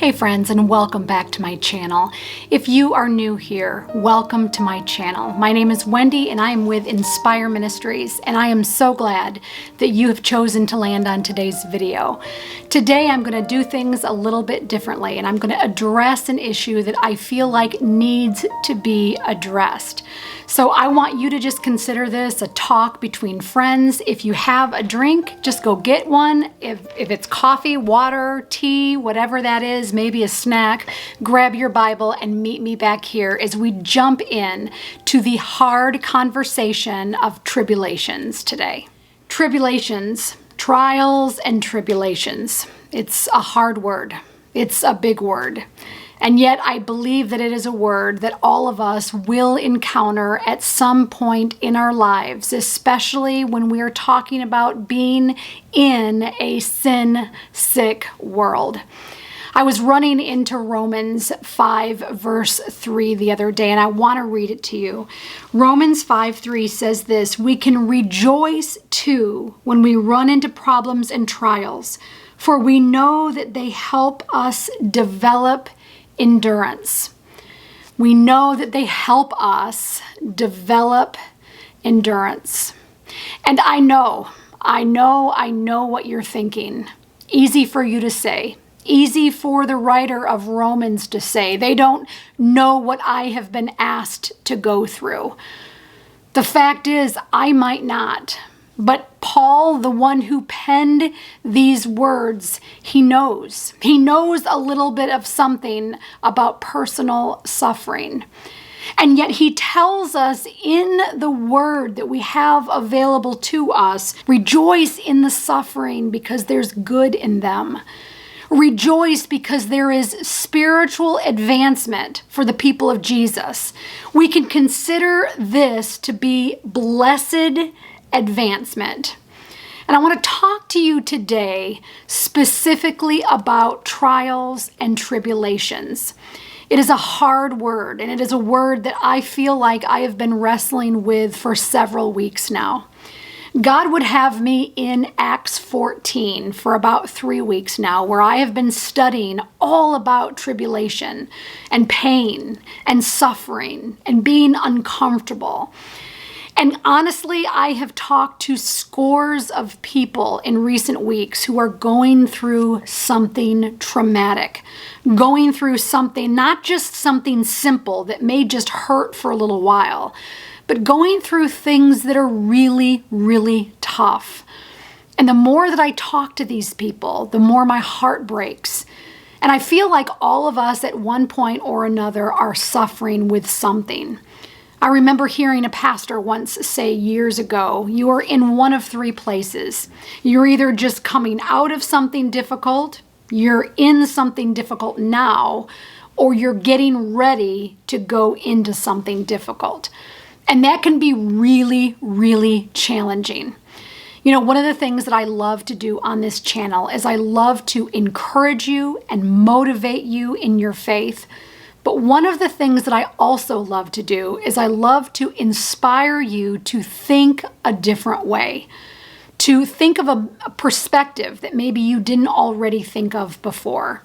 Hey friends, and welcome back to my channel. If you are new here, welcome to my channel. My name is Wendy and I am with Inspire Ministries, and I am so glad that you have chosen to land on today's video. Today I'm going to do things a little bit differently, and I'm going to address an issue that I feel like needs to be addressed. So I want you to just consider this a talk between friends. If you have a drink, just go get one. If it's coffee, water, tea, whatever that is, maybe a snack, grab your Bible and meet me back here as we jump in to the hard conversation of tribulations today. Tribulations, trials and tribulations. It's a hard word. It's a big word. And yet I believe that it is a word that all of us will encounter at some point in our lives, especially when we are talking about being in a sin-sick world. I was running into Romans 5 verse 3 the other day, and I want to read it to you. Romans 5:3 says this: "We can rejoice too when we run into problems and trials, for we know that they help us develop endurance." We know that they help us develop endurance. And I know what you're thinking. Easy for you to say. Easy for the writer of Romans to say. They don't know what I have been asked to go through. The fact is, I might not. But Paul, the one who penned these words, he knows. He knows a little bit of something about personal suffering. And yet he tells us in the word that we have available to us, rejoice in the suffering because there's good in them. Rejoice because there is spiritual advancement for the people of Jesus. We can consider this to be blessed advancement. And I want to talk to you today specifically about trials and tribulations. It is a hard word, and it is a word that I feel like I have been wrestling with for several weeks now. God would have me in Acts 14 for about 3 weeks now, where I have been studying all about tribulation and pain and suffering and being uncomfortable. And honestly, I have talked to scores of people in recent weeks who are going through something traumatic, going through something, not just something simple that may just hurt for a little while, but going through things that are really, really tough. And the more that I talk to these people, the more my heart breaks. And I feel like all of us at one point or another are suffering with something. I remember hearing a pastor once say years ago, you are in one of three places. You're either just coming out of something difficult, you're in something difficult now, or you're getting ready to go into something difficult. And that can be really, really challenging. You know, one of the things that I love to do on this channel is I love to encourage you and motivate you in your faith. But one of the things that I also love to do is I love to inspire you to think a different way, to think of a perspective that maybe you didn't already think of before.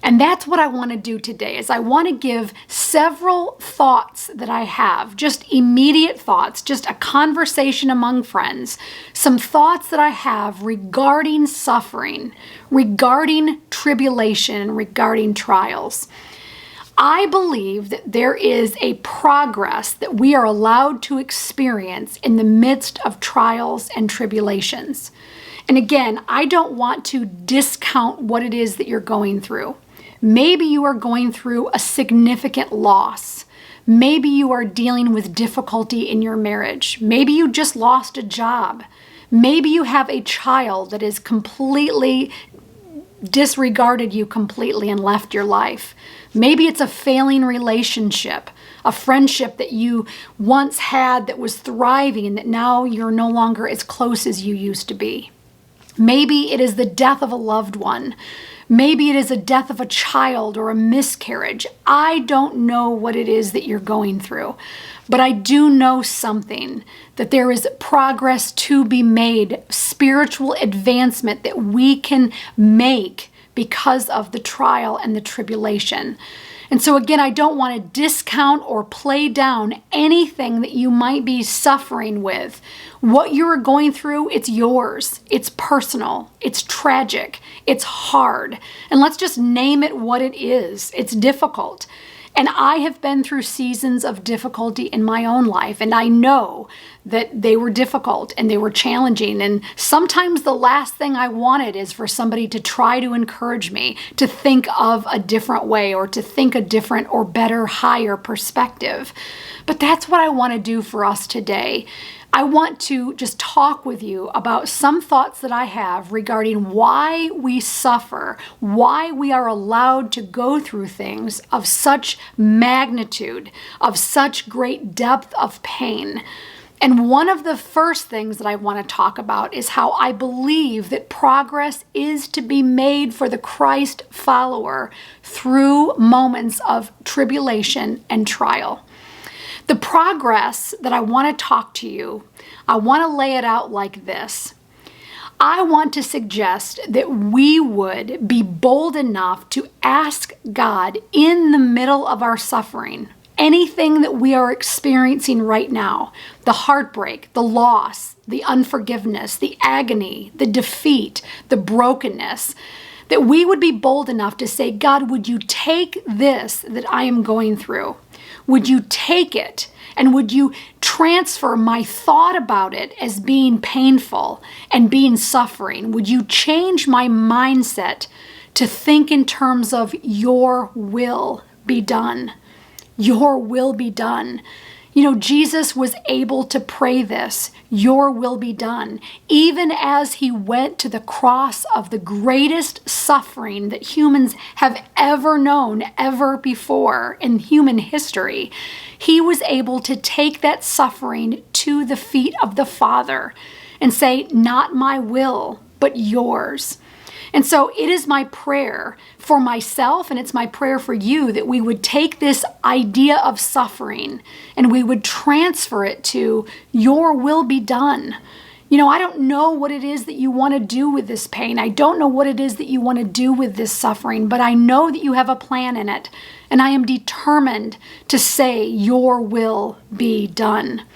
And that's what I want to do today, is I want to give several thoughts that I have, just immediate thoughts, just a conversation among friends, some thoughts that I have regarding suffering, regarding tribulation, regarding trials. I believe that there is a progress that we are allowed to experience in the midst of trials and tribulations. And again, I don't want to discount what it is that you're going through. Maybe you are going through a significant loss. Maybe you are dealing with difficulty in your marriage. Maybe you just lost a job. Maybe you have a child that is completely disregarded you completely and left your life. Maybe it's a failing relationship, a friendship that you once had that was thriving and that now you're no longer as close as you used to be. Maybe it is the death of a loved one. Maybe it is a death of a child or a miscarriage. I don't know what it is that you're going through, but I do know something, that there is progress to be made, spiritual advancement that we can make because of the trial and the tribulation. And so again, I don't want to discount or play down anything that you might be suffering with. What you are going through, it's yours. It's personal. It's tragic. It's hard. And let's just name it what it is. It's difficult. And I have been through seasons of difficulty in my own life, and I know that they were difficult and they were challenging. And sometimes the last thing I wanted is for somebody to try to encourage me to think of a different way or to think a different or better, higher perspective. But that's what I want to do for us today. I want to just talk with you about some thoughts that I have regarding why we suffer, why we are allowed to go through things of such magnitude, of such great depth of pain. And one of the first things that I want to talk about is how I believe that progress is to be made for the Christ follower through moments of tribulation and trial. The progress that I want to talk to you, I want to lay it out like this. I want to suggest that we would be bold enough to ask God in the middle of our suffering, anything that we are experiencing right now, the heartbreak, the loss, the unforgiveness, the agony, the defeat, the brokenness, that we would be bold enough to say, God, would you take this that I am going through? Would you take it and would you transfer my thought about it as being painful and being suffering? Would you change my mindset to think in terms of your will be done? Your will be done. You know, Jesus was able to pray this, your will be done, even as he went to the cross of the greatest suffering that humans have ever known, ever before in human history. He was able to take that suffering to the feet of the Father and say, not my will, but yours. And so it is my prayer for myself, and it's my prayer for you, that we would take this idea of suffering and we would transfer it to your will be done. You know, I don't know what it is that you want to do with this pain. I don't know what it is that you want to do with this suffering, but I know that you have a plan in it, and I am determined to say your will be done.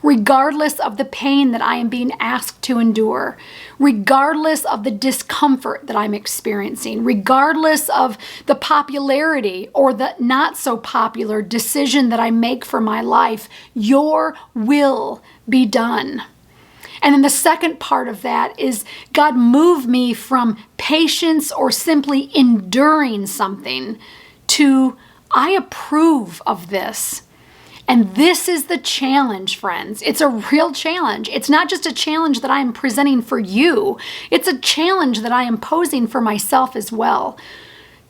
Regardless of the pain that I am being asked to endure, regardless of the discomfort that I'm experiencing, regardless of the popularity or the not so popular decision that I make for my life, your will be done. And then the second part of that is, God, move me from patience or simply enduring something to, I approve of this. And this is the challenge, friends. It's a real challenge. It's not just a challenge that I am presenting for you. It's a challenge that I am posing for myself as well.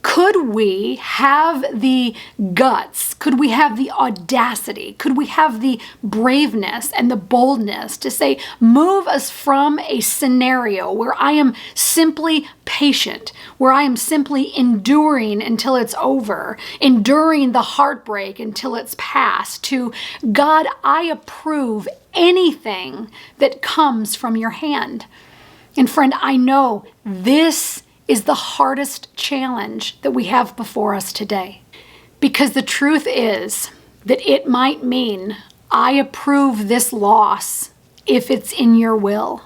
Could we have the guts? Could we have the audacity? Could we have the braveness and the boldness to say, move us from a scenario where I am simply patient, where I am simply enduring until it's over, enduring the heartbreak until it's past, to God, I approve anything that comes from your hand. And friend, I know this is the hardest challenge that we have before us today. Because the truth is that it might mean I approve this loss if it's in your will.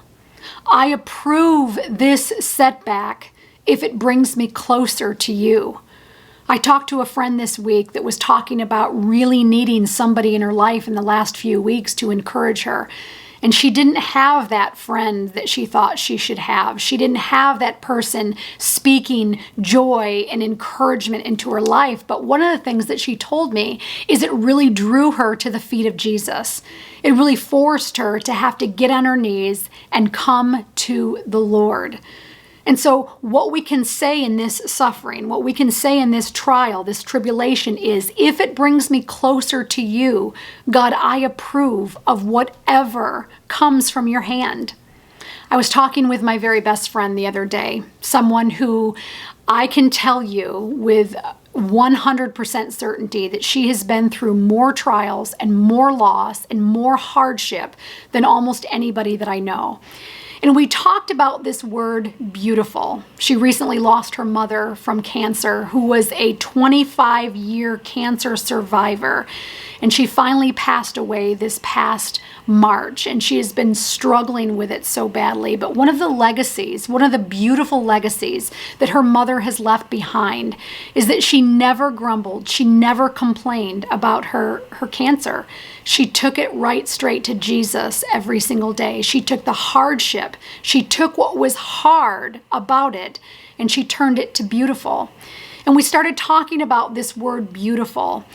I approve this setback if it brings me closer to you. I talked to a friend this week that was talking about really needing somebody in her life in the last few weeks to encourage her. And she didn't have that friend that she thought she should have. She didn't have that person speaking joy and encouragement into her life. But one of the things that she told me is it really drew her to the feet of Jesus. It really forced her to have to get on her knees and come to the Lord. And so what we can say in this suffering, what we can say in this trial, this tribulation is, if it brings me closer to you, God, I approve of whatever comes from your hand. I was talking with my very best friend the other day, someone who I can tell you with 100% certainty that she has been through more trials and more loss and more hardship than almost anybody that I know. And we talked about this word beautiful. She recently lost her mother from cancer, who was a 25-year cancer survivor. And she finally passed away this past March, and she has been struggling with it so badly. But one of the beautiful legacies that her mother has left behind is that she never grumbled. She never complained about her cancer. She took it right straight to Jesus every single day. She took the hardship. She took what was hard about it, and she turned it to beautiful. And we started talking about this word beautiful.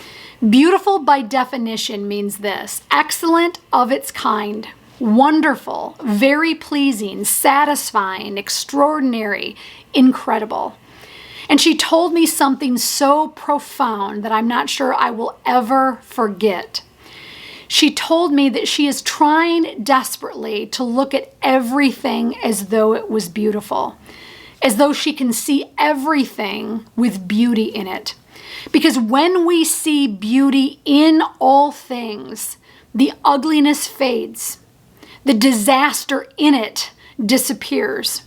Beautiful by definition means this: excellent of its kind, wonderful, very pleasing, satisfying, extraordinary, incredible. And she told me something so profound that I'm not sure I will ever forget. She told me that she is trying desperately to look at everything as though it was beautiful, as though she can see everything with beauty in it. Because when we see beauty in all things, the ugliness fades. The disaster in it disappears.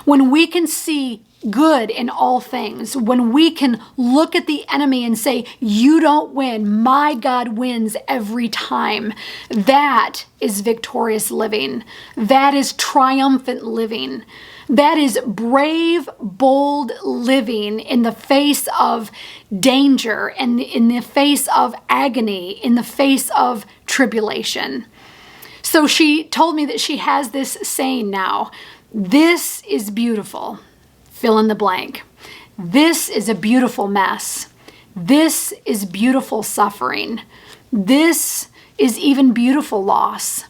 When we can see good in all things, when we can look at the enemy and say, you don't win, my God wins every time, that is victorious living. That is triumphant living. That is brave, bold living in the face of danger and in the face of agony, in the face of tribulation. So she told me that she has this saying now: this is beautiful. Fill in the blank. This is a beautiful mess. This is beautiful suffering. This is even beautiful loss.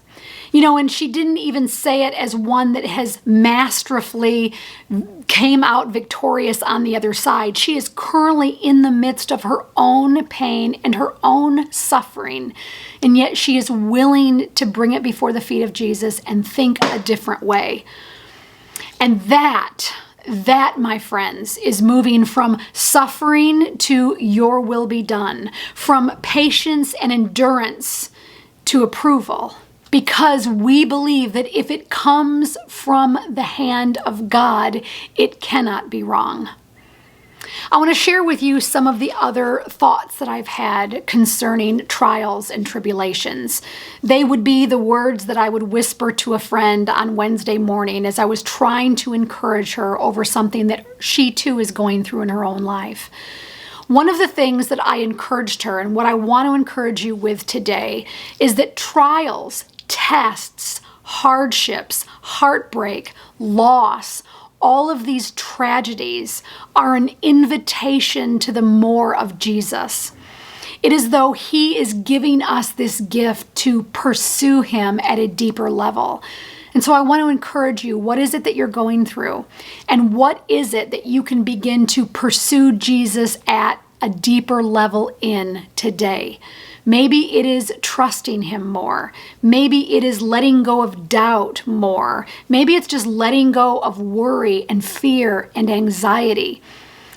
And she didn't even say it as one that has masterfully came out victorious on the other side. She is currently in the midst of her own pain and her own suffering, and yet she is willing to bring it before the feet of Jesus and think a different way. And that, my friends, is moving from suffering to your will be done, from patience and endurance to approval. Because we believe that if it comes from the hand of God, it cannot be wrong. I want to share with you some of the other thoughts that I've had concerning trials and tribulations. They would be the words that I would whisper to a friend on Wednesday morning as I was trying to encourage her over something that she too is going through in her own life. One of the things that I encouraged her, and what I want to encourage you with today, is that trials, tests, hardships, heartbreak, loss, all of these tragedies are an invitation to the more of Jesus. It is as though he is giving us this gift to pursue him at a deeper level. And so I want to encourage you, what is it that you're going through? And what is it that you can begin to pursue Jesus at a deeper level in today? Maybe it is trusting him more. Maybe it is letting go of doubt more. Maybe it's just letting go of worry and fear and anxiety.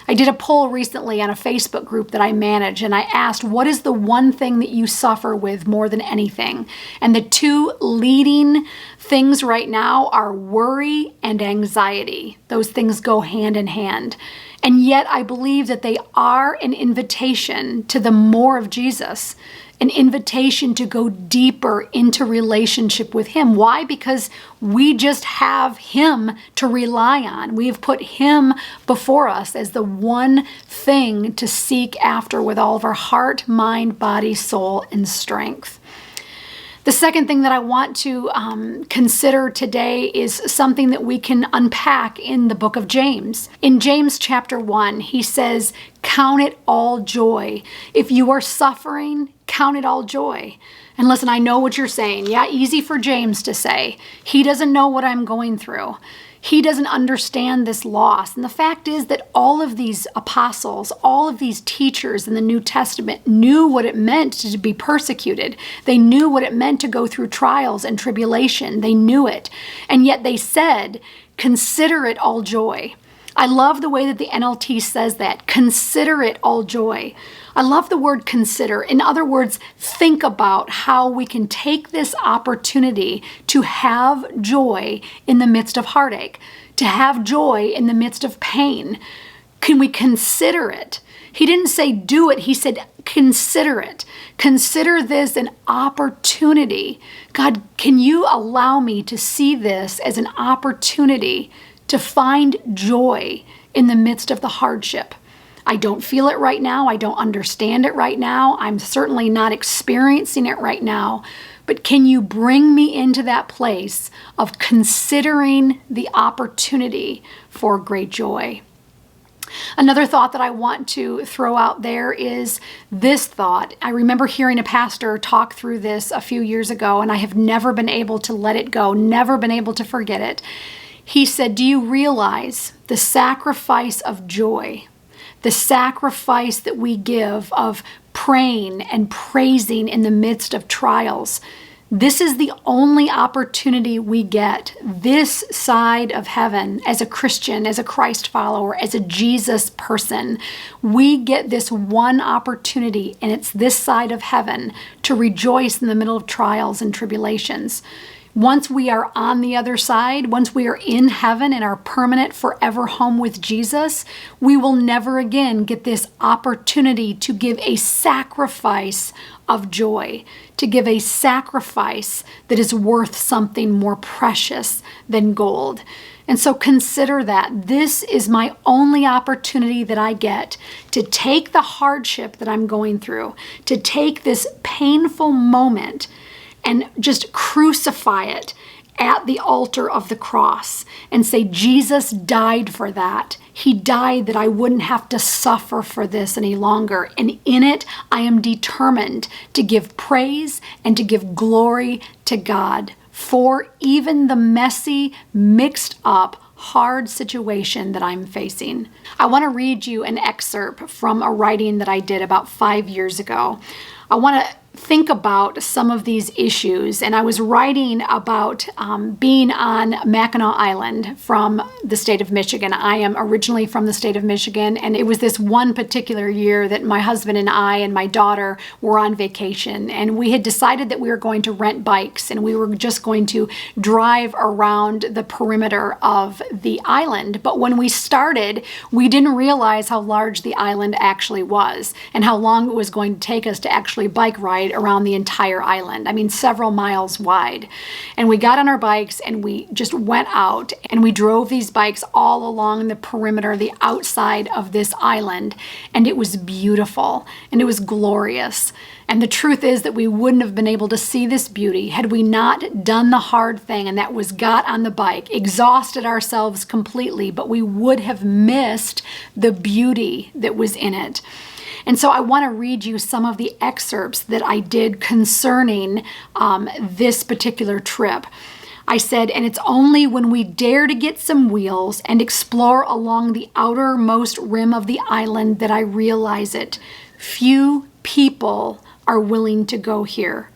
I did a poll recently on a Facebook group that I manage, and I asked, what is the one thing that you suffer with more than anything? And the two leading things right now are worry and anxiety. Those things go hand in hand. And yet I believe that they are an invitation to the more of Jesus, an invitation to go deeper into relationship with him. Why? Because we just have him to rely on. We've put him before us as the one thing to seek after with all of our heart, mind, body, soul, and strength. The second thing that I want to consider today is something that we can unpack in the book of James. In James chapter 1, he says, count it all joy. If you are suffering, count it all joy. And listen, I know what you're saying. Yeah, easy for James to say. He doesn't know what I'm going through. He doesn't understand this loss. And the fact is that all of these apostles, all of these teachers in the New Testament knew what it meant to be persecuted. They knew what it meant to go through trials and tribulation. They knew it. And yet they said, consider it all joy. I love the way that the NLT says that. Consider it all joy. I love the word consider. In other words, think about how we can take this opportunity to have joy in the midst of heartache, to have joy in the midst of pain. Can we consider it? He didn't say do it. He said consider it. Consider this an opportunity. God, can you allow me to see this as an opportunity to find joy in the midst of the hardship? I don't feel it right now. I don't understand it right now. I'm certainly not experiencing it right now. But can you bring me into that place of considering the opportunity for great joy? Another thought that I want to throw out there is this thought. I remember hearing a pastor talk through this a few years ago, and I have never been able to let it go, never been able to forget it. He said, do you realize the sacrifice of joy, the sacrifice that we give of praying and praising in the midst of trials? This is the only opportunity we get this side of heaven as a Christian, as a Christ follower, as a Jesus person. We get this one opportunity, and it's this side of heaven to rejoice in the middle of trials and tribulations. Once we are on the other side, once we are in heaven in our permanent forever home with Jesus, we will never again get this opportunity to give a sacrifice of joy, to give a sacrifice that is worth something more precious than gold. And so consider that this is my only opportunity that I get to take the hardship that I'm going through, to take this painful moment and just crucify it at the altar of the cross and say, Jesus died for that. He died that I wouldn't have to suffer for this any longer. And in it, I am determined to give praise and to give glory to God for even the messy, mixed up, hard situation that I'm facing. I want to read you an excerpt from a writing that I did about 5 years ago. I want to think about some of these issues, and I was writing about being on Mackinac Island from the state of Michigan. I am originally from the state of Michigan, and it was this one particular year that my husband and I and my daughter were on vacation, and we had decided that we were going to rent bikes, and we were just going to drive around the perimeter of the island. But when we started, we didn't realize how large the island actually was and how long it was going to take us to actually bike ride around the entire island. I mean, several miles wide. And we got on our bikes and we just went out and we drove these bikes all along the perimeter, the outside of this island. And it was beautiful and it was glorious. And the truth is that we wouldn't have been able to see this beauty had we not done the hard thing, and that was got on the bike, exhausted ourselves completely, but we would have missed the beauty that was in it. And so I want to read you some of the excerpts that I did concerning this particular trip. I said, and it's only when we dare to get some wheels and explore along the outermost rim of the island that I realize it. Few people are willing to go here.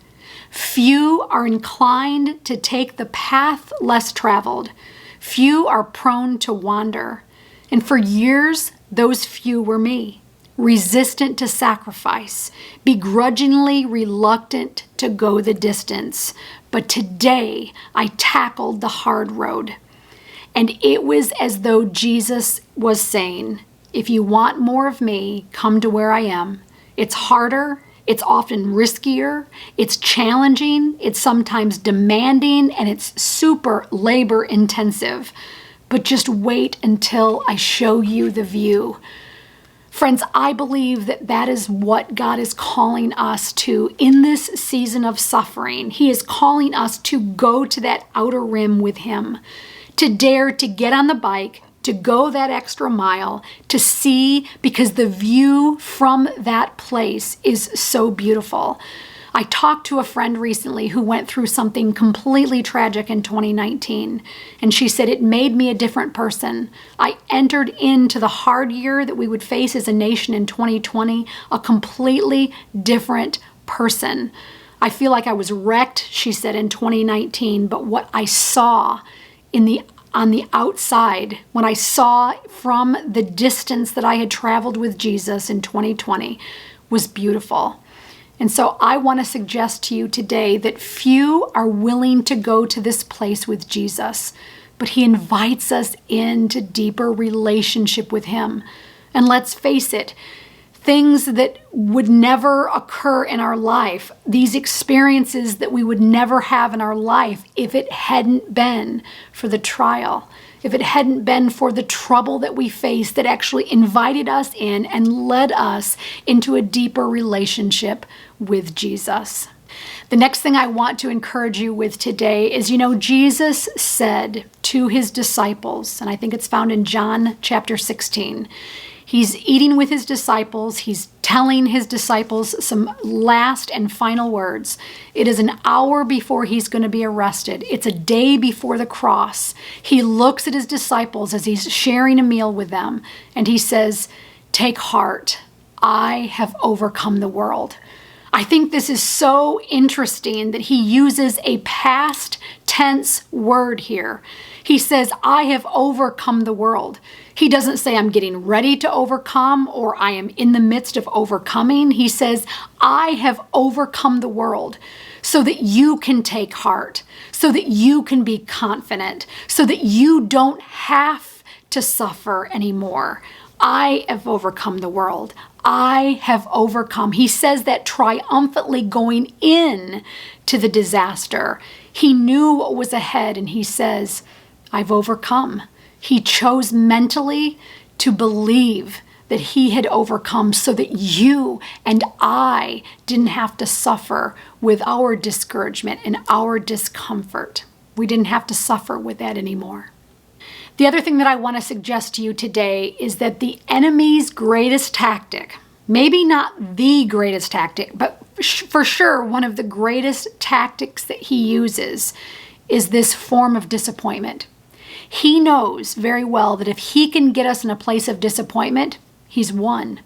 Few are inclined to take the path less traveled. Few are prone to wander. And for years, those few were me. Resistant to sacrifice, begrudgingly reluctant to go the distance. But today I tackled the hard road. And it was as though Jesus was saying, if you want more of me, come to where I am. It's harder, it's often riskier, it's challenging, it's sometimes demanding, and it's super labor intensive. But just wait until I show you the view. Friends, I believe that that is what God is calling us to in this season of suffering. He is calling us to go to that outer rim with Him, to dare to get on the bike, to go that extra mile, to see, because the view from that place is so beautiful. I talked to a friend recently who went through something completely tragic in 2019, and she said it made me a different person. I entered into the hard year that we would face as a nation in 2020, a completely different person. I feel like I was wrecked, she said, in 2019, but what I saw in the on the outside, when I saw from the distance that I had traveled with Jesus in 2020, was beautiful. And so I want to suggest to you today that few are willing to go to this place with Jesus, but he invites us into deeper relationship with him. And let's face it, things that would never occur in our life, these experiences that we would never have in our life if it hadn't been for the trial, if it hadn't been for the trouble that we faced that actually invited us in and led us into a deeper relationship with Jesus. The next thing I want to encourage you with today is, Jesus said to his disciples, and I think it's found in John chapter 16, he's eating with his disciples. He's telling his disciples some last and final words. It is an hour before he's going to be arrested. It's a day before the cross. He looks at his disciples as he's sharing a meal with them, and he says, "Take heart, I have overcome the world." I think this is so interesting that he uses a past tense word here. He says, "I have overcome the world." He doesn't say, "I'm getting ready to overcome," or "I am in the midst of overcoming." He says, "I have overcome the world," so that you can take heart, so that you can be confident, so that you don't have to suffer anymore. I have overcome the world. I have overcome. He says that triumphantly going in to the disaster. He knew what was ahead, and he says, "I've overcome." He chose mentally to believe that he had overcome so that you and I didn't have to suffer with our discouragement and our discomfort. We didn't have to suffer with that anymore. The other thing that I want to suggest to you today is that the enemy's greatest tactic, maybe not the greatest tactic, but for sure one of the greatest tactics that he uses is this form of disappointment. He knows very well that if he can get us in a place of disappointment, he's won.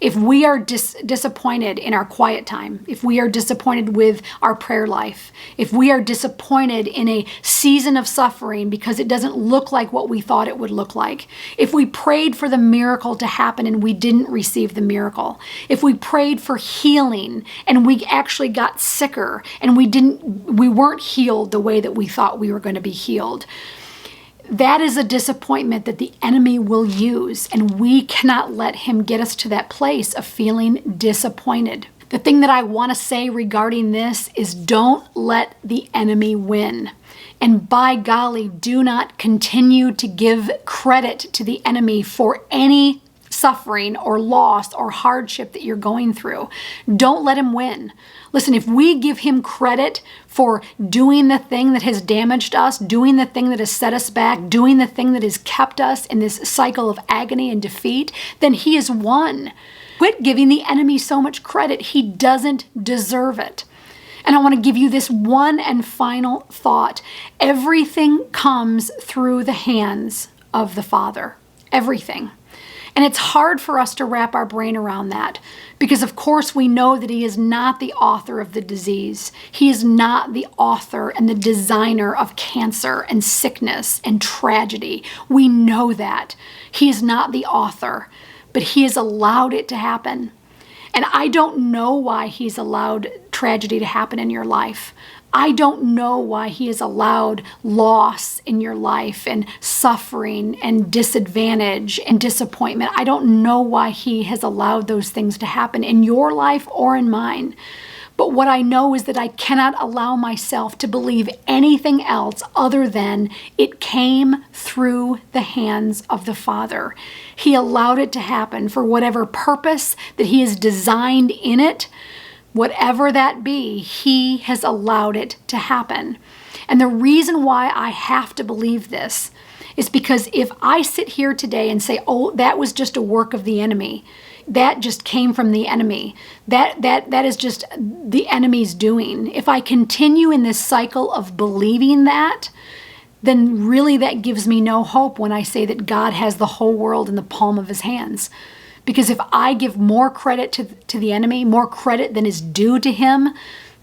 If we are disappointed in our quiet time, if we are disappointed with our prayer life, if we are disappointed in a season of suffering because it doesn't look like what we thought it would look like, if we prayed for the miracle to happen and we didn't receive the miracle, if we prayed for healing and we actually got sicker and we weren't healed the way that we thought we were going to be healed, that is a disappointment that the enemy will use, and we cannot let him get us to that place of feeling disappointed. The thing that I want to say regarding this is don't let the enemy win. And by golly, do not continue to give credit to the enemy for any suffering or loss or hardship that you're going through. Don't let him win. Listen, if we give him credit for doing the thing that has damaged us, doing the thing that has set us back, doing the thing that has kept us in this cycle of agony and defeat, then he has won. Quit giving the enemy so much credit. He doesn't deserve it. And I want to give you this one and final thought. Everything comes through the hands of the Father. Everything. And it's hard for us to wrap our brain around that because, of course, we know that he is not the author of the disease. He is not the author and the designer of cancer and sickness and tragedy. We know that. He is not the author, but he has allowed it to happen. And I don't know why he's allowed tragedy to happen in your life. I don't know why he has allowed loss in your life and suffering and disadvantage and disappointment. I don't know why he has allowed those things to happen in your life or in mine. But what I know is that I cannot allow myself to believe anything else other than it came through the hands of the Father. He allowed it to happen for whatever purpose that he has designed in it. Whatever that be, he has allowed it to happen. And the reason why I have to believe this is because if I sit here today and say, "Oh, that was just a work of the enemy. That just came from the enemy. That is just the enemy's doing." If I continue in this cycle of believing that, then really that gives me no hope when I say that God has the whole world in the palm of his hands. Because if I give more credit to the enemy, more credit than is due to him,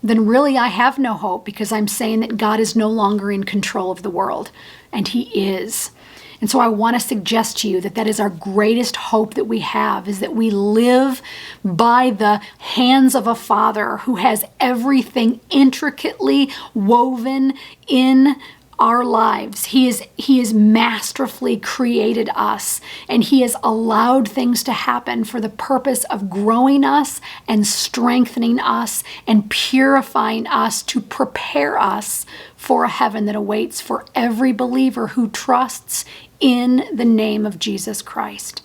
then really I have no hope, because I'm saying that God is no longer in control of the world, and He is. And so I want to suggest to you that that is our greatest hope that we have, is that we live by the hands of a Father who has everything intricately woven in our lives. He is masterfully created us, and He has allowed things to happen for the purpose of growing us and strengthening us and purifying us to prepare us for a heaven that awaits for every believer who trusts in the name of Jesus Christ.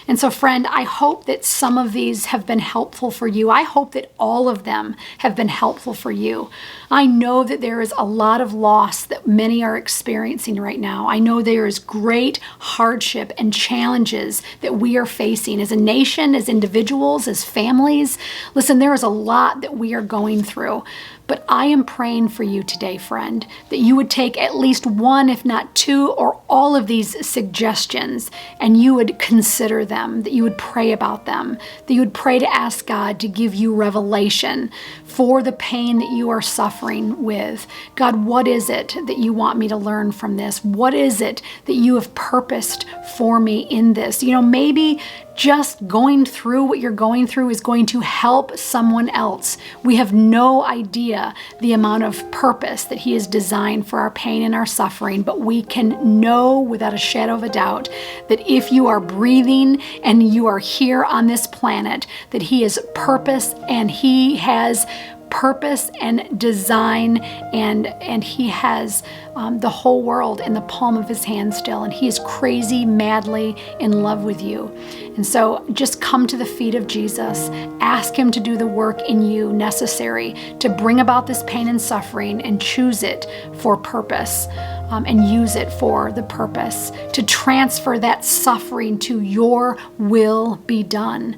And so, friend, I hope that some of these have been helpful for you. I hope that all of them have been helpful for you. I know that there is a lot of loss that many are experiencing right now. I know there is great hardship and challenges that we are facing as a nation, as individuals, as families. Listen, there is a lot that we are going through. But I am praying for you today, friend, that you would take at least one, if not two, or all of these suggestions, and you would consider them, that you would pray about them, that you would pray to ask God to give you revelation for the pain that you are suffering with. God, what is it that you want me to learn from this? What is it that you have purposed for me in this? Maybe just going through what you're going through is going to help someone else. We have no idea the amount of purpose that He has designed for our pain and our suffering, but we can know without a shadow of a doubt that if you are breathing and you are here on this planet, that He has purpose, and He has purpose and design, and He has the whole world in the palm of His hand still, and He is crazy, madly in love with you. And so just come to the feet of Jesus, ask Him to do the work in you necessary to bring about this pain and suffering, and choose it for purpose, and use it for the purpose to transfer that suffering to your will be done.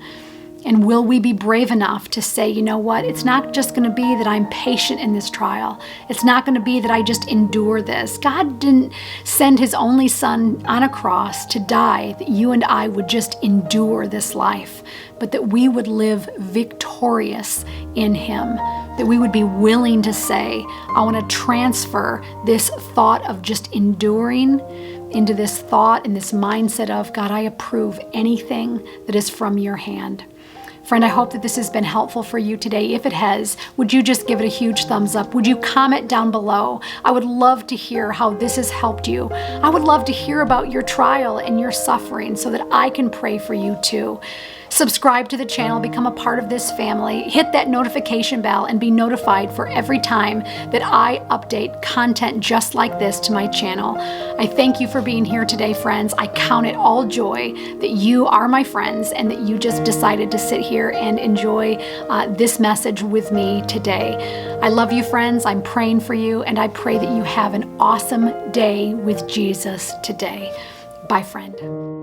And will we be brave enough to say, you know what, it's not just going to be that I'm patient in this trial. It's not going to be that I just endure this. God didn't send His only Son on a cross to die that you and I would just endure this life, but that we would live victorious in Him, that we would be willing to say, I want to transfer this thought of just enduring into this thought and this mindset of, God, I approve anything that is from your hand. Friend, I hope that this has been helpful for you today. If it has, would you just give it a huge thumbs up? Would you comment down below? I would love to hear how this has helped you. I would love to hear about your trial and your suffering so that I can pray for you too. Subscribe to the channel, become a part of this family, hit that notification bell, and be notified for every time that I update content just like this to my channel. I thank you for being here today, friends. I count it all joy that you are my friends and that you just decided to sit here and enjoy this message with me today. I love you, friends. I'm praying for you, and I pray that you have an awesome day with Jesus today. Bye, friend.